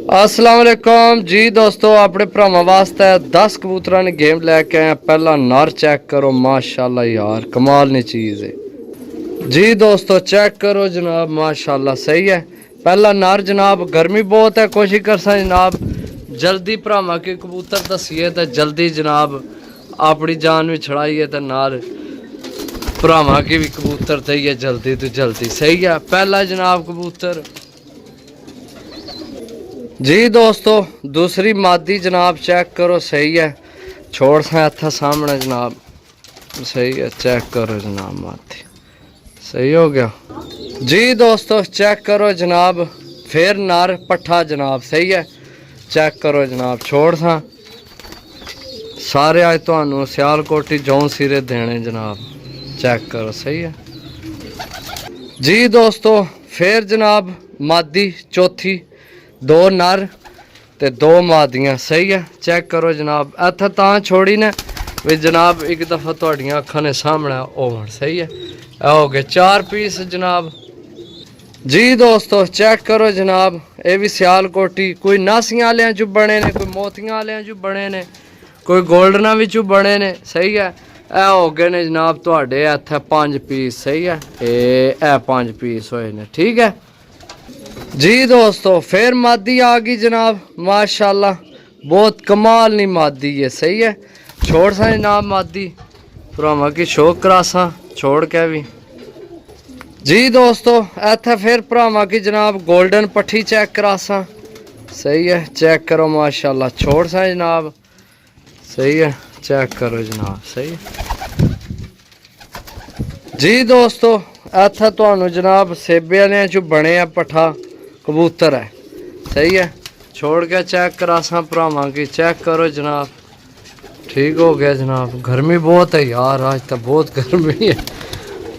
अस्सलाम वालेकुम जी दोस्तों, अपने भरावां वास्ते 10 कबूतरां ने गेम लैके आए। पहला नर चेक करो, माशाल्लाह यार कमाल नी चीज़ है जी दोस्तों। चेक करो जनाब, माशाल्लाह सही है। पहला नर जनाब, गर्मी बहुत है, कोशिश करसा जनाब जल्दी भरावां के कबूतर दसीए तो जल्दी जनाब अपनी जान भी छड़ाइए तो नाल भरावां के भी कबूतर दईए जल्दी तो जल्दी। सही है पहला जनाब कबूतर जी दोस्तों। दूसरी मादी जनाब चेक करो, सही है। छोड़ सा इतना सामने जनाब, सही है। चेक करो जनाब, मादी सही हो गया जी दोस्तों। चेक करो जनाब, फिर नर पट्ठा जनाब, सही है। चेक करो जनाब, छोड़ सा सारे अज तो सियालकोटी जौं सिरे देने जनाब। चेक करो, सही है जी दोस्तों। फिर जनाब मादी चौथी, दो नर ते दो मादियां, सही है। चेक करो जनाब, इत्थे तां छोड़ी ने भी जनाब एक दफ़ा तुहाडियां अखां ने सामने होवन, सही है। हो गए 4 पीस जनाब जी दोस्तों। चेक करो जनाब, ये भी सियालकोटी, कोई नासियां वालियां चों बने ने, कोई मोतियां वालियां चों बने ने, कोई गोल्डना विचों बने ने, सही है। ए हो गए ने जनाब तुहाडे इत्थे 5 पीस, सही है। ए 5 पीस होए ने, ठीक है जी दोस्तों। फिर मादी आ गई जनाब, माशाल्लाह बहुत कमाल नी मादी है, सही है। छोड़ सा जनाब मादी भरावां की शौक करासा छोड़ के भी जी दोस्तों। इत्थे फिर भरावां की जनाब गोल्डन पट्ठी चेक करासा, सही है। चेक करो माशाल्लाह, छोड़ सा जनाब, सही है। चेक करो जनाब, सही है जी दोस्तों। इत्थे तुहानू जनाब सेबे वालियां चों बने आ पट्ठा कबूतर है, सही है। छोड़ के चेक करासा भरावां की, चेक करो जनाब, ठीक हो गया जनाब। गर्मी बहुत है यार, आज तो बहुत गर्मी है,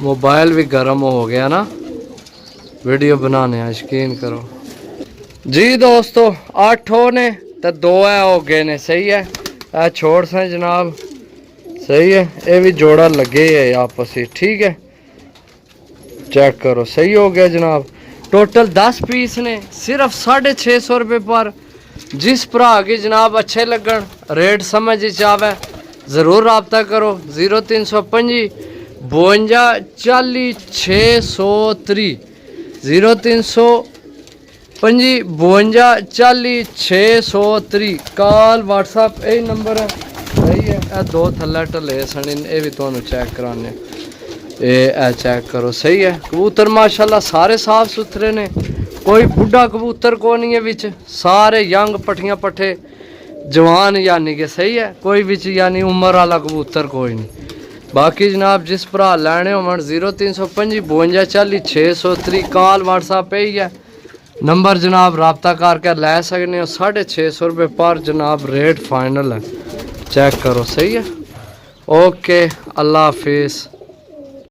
मोबाइल भी गर्म हो गया ना, वीडियो बनाने यकीन करो जी दोस्तों। 8 हो ने तो 2 है हो गए ने, सही है। आ छोड़ सा जनाब, सही है। ये भी जोड़ा लगे है आपस ही, ठीक है। चेक करो, सही हो गया जनाब। टोटल 10 पीस ने, सिर्फ 650 रुपये पर। जिस भरा के जनाब अच्छे लगन, रेट समझ आवे, ज़रूर रबता करो। 0325 52 40 630 0325 52 40 630 कॉल व्हाट्सअप यही नंबर है, सही है। ए 2 थल्ले ढले सन, ये भी तुहानू चेक कराने। ए चेक करो, सही है। कबूतर माशाल्लाह सारे साफ सुथरे ने, कोई बुढ़ा कबूतर को नहीं है विच, सारे यंग पट्ठियां पट्ठे जवान यानी कि, सही है। कोई विच यानी उम्र वाला कबूतर कोई नहीं। बाकी जनाब जिस भरा लैने होवन 0325 52 40 630 कॉल व्हाट्सअप यही है नंबर जनाब, रबता करके लै सकने हो। 650 रुपये पर जनाब रेट फाइनल है। चेक करो, सही है। ओके, अल्लाह हाफिज़।